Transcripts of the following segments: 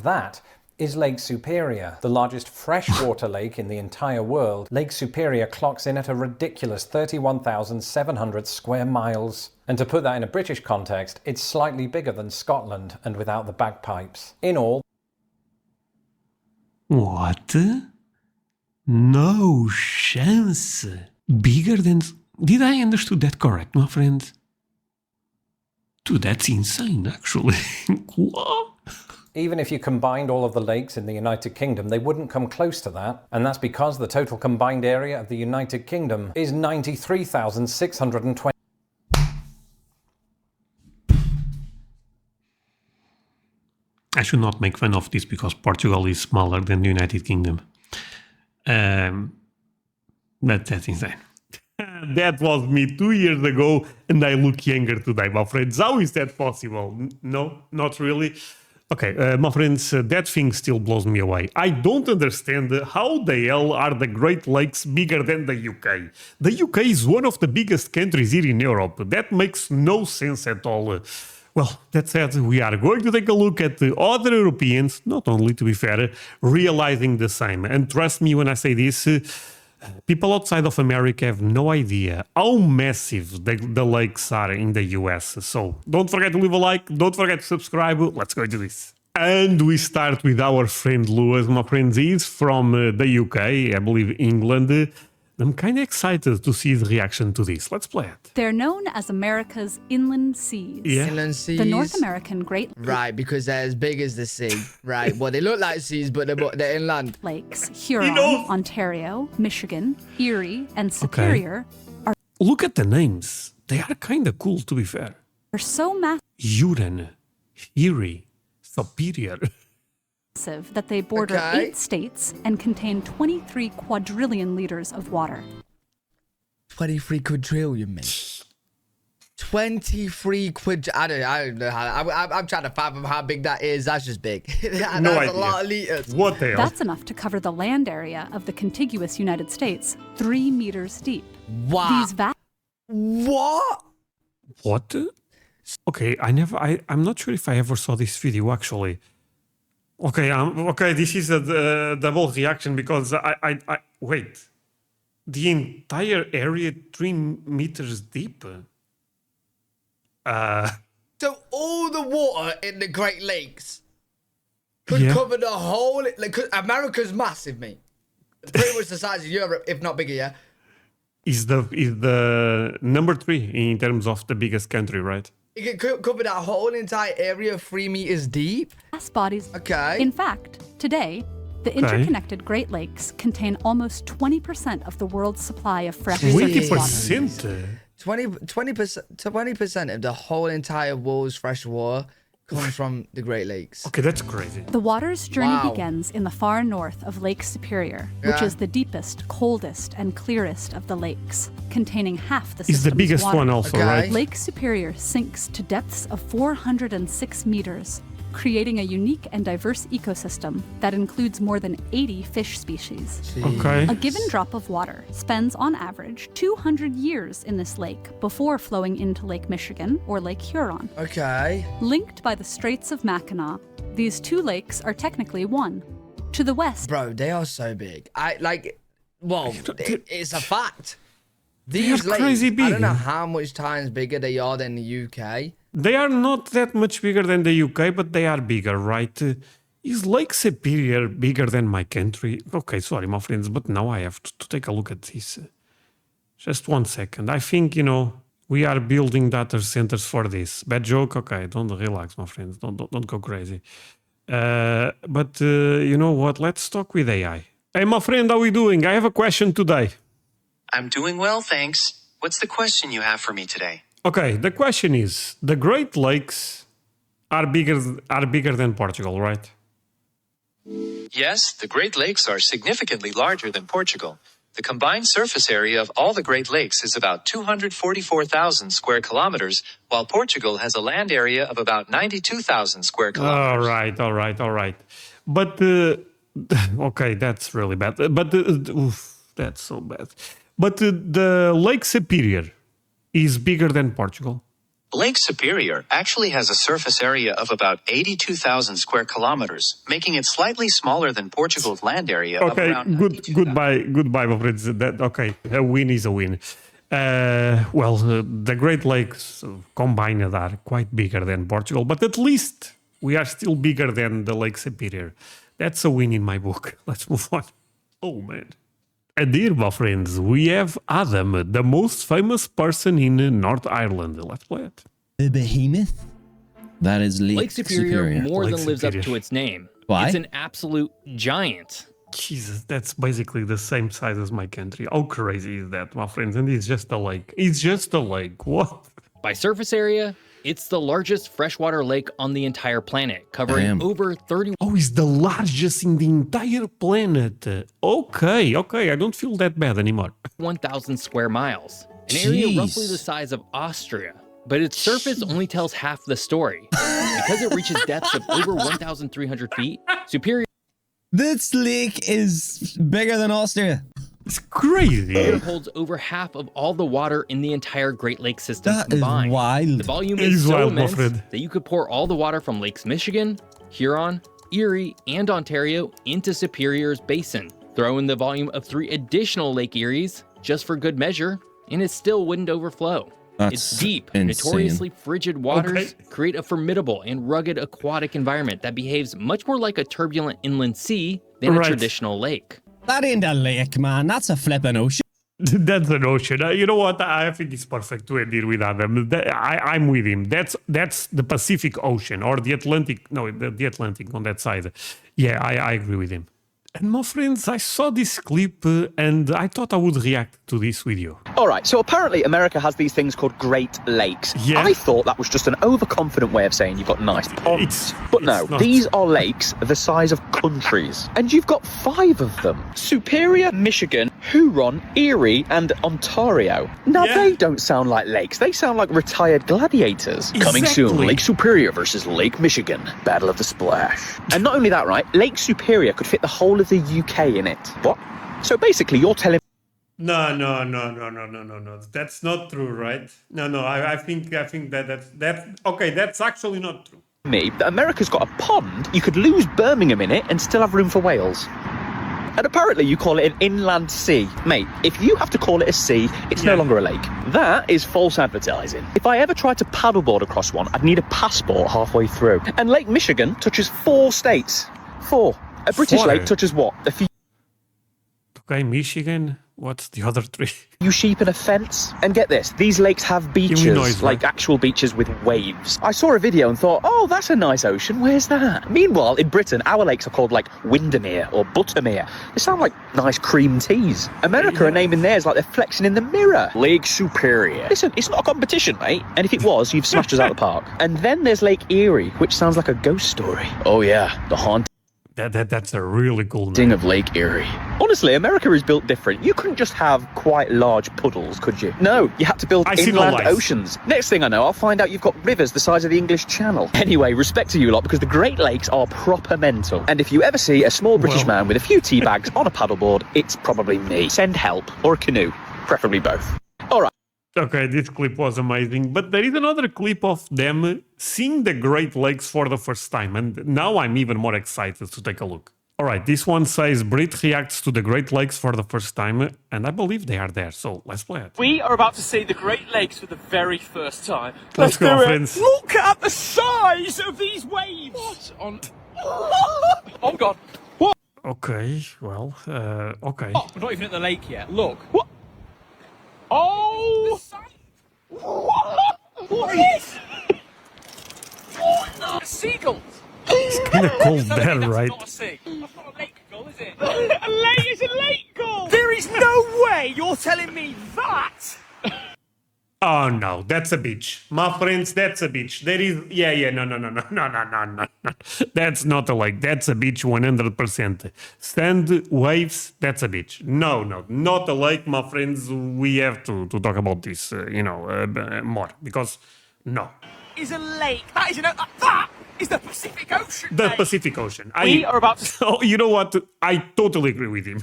That is Lake Superior, the largest freshwater lake in the entire world. Lake Superior clocks in at a ridiculous 31,700 square miles. And to put that in a British context, it's slightly bigger than Scotland and without the bagpipes. In all... What? No chance. Bigger than... Did I understood that correct, my friend? Dude, that's insane, actually. What? Even if you combined all of the lakes in the United Kingdom, they wouldn't come close to that. And that's because the total combined area of the United Kingdom is 93,620. I should not make fun of this because Portugal is smaller than the United Kingdom. But that's insane. That was me 2 years ago and I look younger today, my friends. How is that possible? No, not really. Okay, my friends, that thing still blows me away. I don't understand how the hell are the Great Lakes bigger than the UK. The UK is one of the biggest countries here in Europe. That makes no sense at all. Well, that said, we are going to take a look at the other Europeans, not only to be fair, realizing the same. And trust me when I say this, people outside of America have no idea how massive the lakes are in the US. So don't forget to leave a like, don't forget to subscribe. Let's go into this. And we start with our friend Lewis. My friend is from the UK, I believe England. I'm kind of excited to see his reaction to this. Let's play it. They're known as America's inland seas. Yeah. Inland seas. The North American Great Right, because they're as big as the sea. Right. Well, they look like seas, but they're inland. Lakes, Huron, Ontario, Michigan, Erie, and Superior Look at the names. They are kind of cool, to be fair. are so Huron, Erie, Superior. massive that they border 8 states and contain 23 quadrillion liters of water. 23 quadrillion, mate. 23 I don't know how. I'm trying to fathom how big that is. That's just big. That's No a idea. lot of liters. What the hell? That's enough to cover the land area of the contiguous United States, 3 meters deep. Wow. These vast What? What? Okay, I'm not sure if I ever saw this video, actually. Okay, this is a double reaction because I wait. The entire area 3 meters deep? So all the water in the Great Lakes could cover the whole... Like, America's massive, mate. Pretty much the size of Europe, if not bigger, yeah? Is the number 3 in terms of the biggest country, right? It could cover that whole entire area 3 meters deep? bodies. Okay. In fact, today, the interconnected Great Lakes contain almost 20% of the world's supply of fresh surface water. 20%? 20% of the whole entire world's fresh water comes from the Great Lakes. Okay, that's crazy. The water's journey begins in the far north of Lake Superior, which is the deepest, coldest, and clearest of the lakes, containing half the system's It's the biggest water. one also, right? Lake Superior sinks to depths of 406 meters, creating a unique and diverse ecosystem that includes more than 80 fish species. Okay. A given drop of water spends, on average, 200 years in this lake before flowing into Lake Michigan or Lake Huron. Okay. Linked by the Straits of Mackinac, these two lakes are technically one. To the west... Bro, they are so big. It's a fact. They These are lakes, crazy big. I don't know how much times bigger they are than the UK. They are not that much bigger than the UK, but they are bigger, right? Is Lake Superior bigger than my country? Okay, sorry, my friends, but now I have to take a look at this. Just 1 second. I think, we are building data centers for this. Bad joke? Okay, don't relax, my friends. Don't go crazy. But you know what? Let's talk with AI. Hey, my friend, how are we doing? I have a question today. I'm doing well, thanks. What's the question you have for me today? Okay, the question is, the Great Lakes are bigger than Portugal, right? Yes, the Great Lakes are significantly larger than Portugal. The combined surface area of all the Great Lakes is about 244,000 square kilometers, while Portugal has a land area of about 92,000 square kilometers. All right. But, okay, that's really bad. But, that's so bad. But the Lake Superior is bigger than Portugal. Lake Superior actually has a surface area of about 82,000 square kilometers, making it slightly smaller than Portugal's land area of Okay, around goodbye, my friends. Okay, a win is a win. The Great Lakes combined are quite bigger than Portugal, but at least we are still bigger than the Lake Superior. That's a win in my book. Let's move on. Oh, man. And here, my friends, we have Adam, the most famous person in North Ireland. Let's play it. The behemoth? That is Lake Superior more Lake than lives up Superior. to its name. Why? It's an absolute giant. Jesus, that's basically the same size as my country. How crazy is that, my friends? And it's just a lake. It's just a lake. What? By surface area, it's the largest freshwater lake on the entire planet, covering Damn. over 30. Oh, it's the largest in the entire planet. Okay, I don't feel that bad anymore. 1,000 square miles, an area Jeez. roughly the size of Austria. But its surface only tells half the story. Because it reaches depths of over 1,300 feet, Superior This lake is bigger than Austria. It's crazy. holds over half of all the water in the entire Great Lakes system That is combined. wild. The volume It is is so wild, my immense friend. that you could pour all the water from Lakes Michigan, Huron, Erie, and Ontario into Superior's basin. Throw in the volume of 3 additional Lake Eries, just for good measure, and it still wouldn't overflow. That's Its deep, insane. notoriously frigid waters Okay. create a formidable and rugged aquatic environment that behaves much more like a turbulent inland sea than a Right. traditional lake. That ain't a lake, man. That's a flippin' ocean. That's an ocean. You know what? I think it's perfect to end here with Adam. I'm with him. That's the Pacific Ocean or the Atlantic. No, the Atlantic on that side. Yeah, I agree with him. And my friends, I saw this clip and I thought I would react to this video. All right, so apparently America has these things called Great Lakes. Yeah. I thought that was just an overconfident way of saying you've got nice ponds. But no, it's not. these are lakes the size of countries. And you've got 5 of them. Superior, Michigan, Huron, Erie, and Ontario. Now, Yeah. they don't sound like lakes. They sound like retired gladiators. Coming soon, Exactly. Lake Superior versus Lake Michigan. Battle of the Splash. And not only that, right? Lake Superior could fit the whole of the UK in it. What? So basically, you're telling No. That's not true, right? No. I think that's okay. That's actually not true. me that America's got a pond, you could lose Birmingham in it and still have room for Wales. And apparently you call it an inland sea. Mate, if you have to call it a sea, it's no Yeah. longer a lake. That is false advertising. If I ever tried to paddleboard across one, I'd need a passport halfway through. And Lake Michigan touches 4 states. 4. A British 4? lake touches what? A few Okay, Michigan. What's the other 3? sheep and a fence. And get this, these lakes have beaches, Illinois, like right? actual beaches with waves. I saw a video and thought, oh, that's a nice ocean, where's that? Meanwhile, in Britain, our lakes are called like Windermere or Buttermere. They sound like nice cream teas. America are naming theirs like they're flexing in the mirror. Lake Superior. Listen, it's not a competition, mate. And if it was, you've smashed us out of the park. And then there's Lake Erie, which sounds like a ghost story. Oh yeah, the haunting That's a really cool name. of Lake Erie. Honestly, America is built different. You couldn't just have quite large puddles, could you? No, you had to build I see no inland life. oceans. Next thing I know, I'll find out you've got rivers the size of the English Channel. Anyway, respect to you lot, because the Great Lakes are proper mental. And if you ever see a small British Well. man with a few tea bags on a paddleboard, it's probably me. Send help, or a canoe, preferably both. All right. Okay, this clip was amazing, but there is another clip of them seeing the Great Lakes for the first time, and now I'm even more excited to take a look. All right, this one says Brit reacts to the Great Lakes for the first time, and I believe they are there, so let's play it. We are about to see the Great Lakes for the very first time. Let's go, do it. friends. Look at the size of these waves! What on... Oh, God. What? Okay, well, okay. Oh, we're not even at the lake yet. Look. What? Oh! What is this? What? No. Seagulls! It's kind of cold No, there, that's right? not a sea. That's not a lake gull, is it? A lake is a lake gull! There is no way you're telling me that! Oh no, that's a beach. My friends, that's a beach. There is, no. That's not a lake, that's a beach 100%. Sand, waves, that's a beach. No, not a lake, my friends. We have to talk about this, more, because no. Is a lake. That is that is the Pacific Ocean. The mate. Pacific Ocean. We are about to... Oh, you know what? I totally agree with him.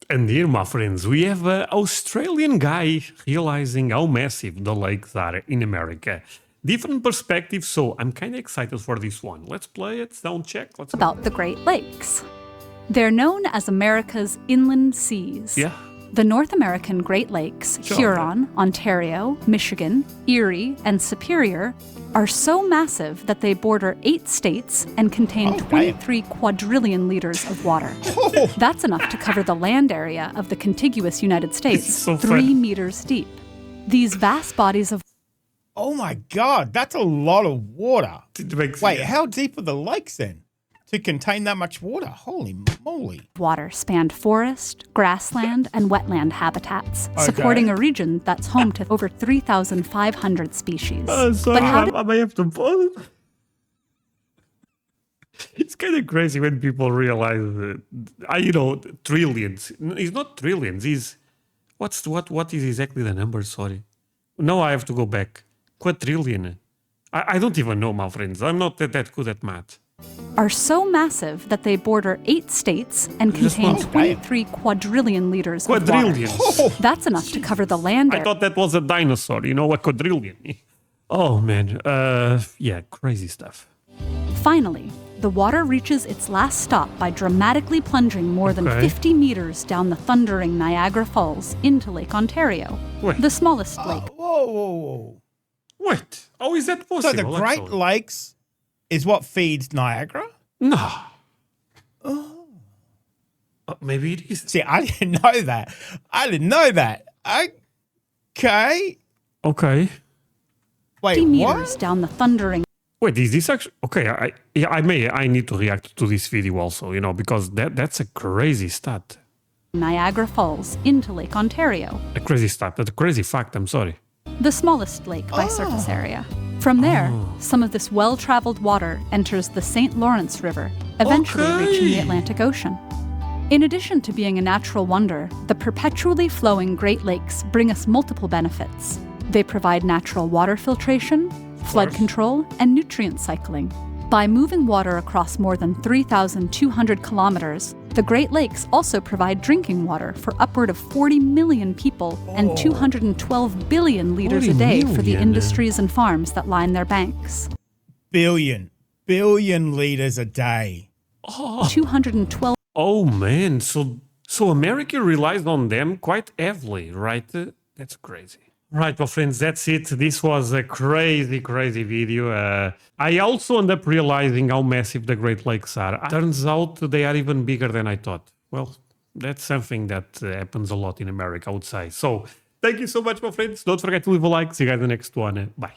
And here, my friends, we have an Australian guy realizing how massive the lakes are in America. Different perspectives, so I'm kind of excited for this one. Let's play it, sound check. Let's go. About the Great Lakes. They're known as America's inland seas. Yeah. The North American Great Lakes, Sure. Huron, Ontario, Michigan, Erie, and Superior, are so massive that they border 8 states and contain 23 quadrillion liters of water. That's enough to cover the land area of the contiguous United States, so 3 fun. meters deep. These vast bodies of Oh my God, that's a lot of water. Wait, Wait, how deep are the lakes then to contain that much water? Holy moly. water spanned forest, grassland, and wetland habitats, Okay. supporting a region that's home to over 3,500 species. Sorry, But how did I may have to pause. It's kind of crazy when people realize, trillions. It's not trillions. It's what is exactly the number? Sorry. No, I have to go back. Quadrillion. I don't even know, my friends. I'm not that good at math. are so massive that they border 8 states and Just contain one. 23 quadrillion liters of Quadrillions. water. That's enough to cover the land I area. thought that was a dinosaur, a quadrillion. Oh, man. Yeah, crazy stuff. Finally, the water reaches its last stop by dramatically plunging more than Okay. 50 meters down the thundering Niagara Falls into Lake Ontario, Wait. the smallest lake. Whoa. Wait, how is that So possible? the Great actually? Lakes is what feeds Niagara? No. Maybe it is. See, I didn't know that. Okay. Okay. 50 Wait, meters what? down the thundering Wait, is this actually okay? I need to react to this video also, because that's a crazy stat, Niagara Falls into Lake Ontario, a crazy stat, a crazy fact. I'm sorry. the smallest lake by surface area. From there, some of this well-traveled water enters the St. Lawrence River, eventually reaching the Atlantic Ocean. In addition to being a natural wonder, the perpetually flowing Great Lakes bring us multiple benefits. They provide natural water filtration, flood control, and nutrient cycling. By moving water across more than 3,200 kilometers, the Great Lakes also provide drinking water for upward of 40 million people and 212 billion liters a 40 day for the million. industries and farms that line their banks. Billion liters a day. 212 Oh man, so America relies on them quite heavily, right? That's crazy. Right, well, friends, that's it. This was a crazy video. I also end up realizing how massive the Great Lakes are. Turns out they are even bigger than I thought. Well, that's something that happens a lot in America, I would say. So, thank you so much, my friends. Don't forget to leave a like. See you guys in the next one. Bye.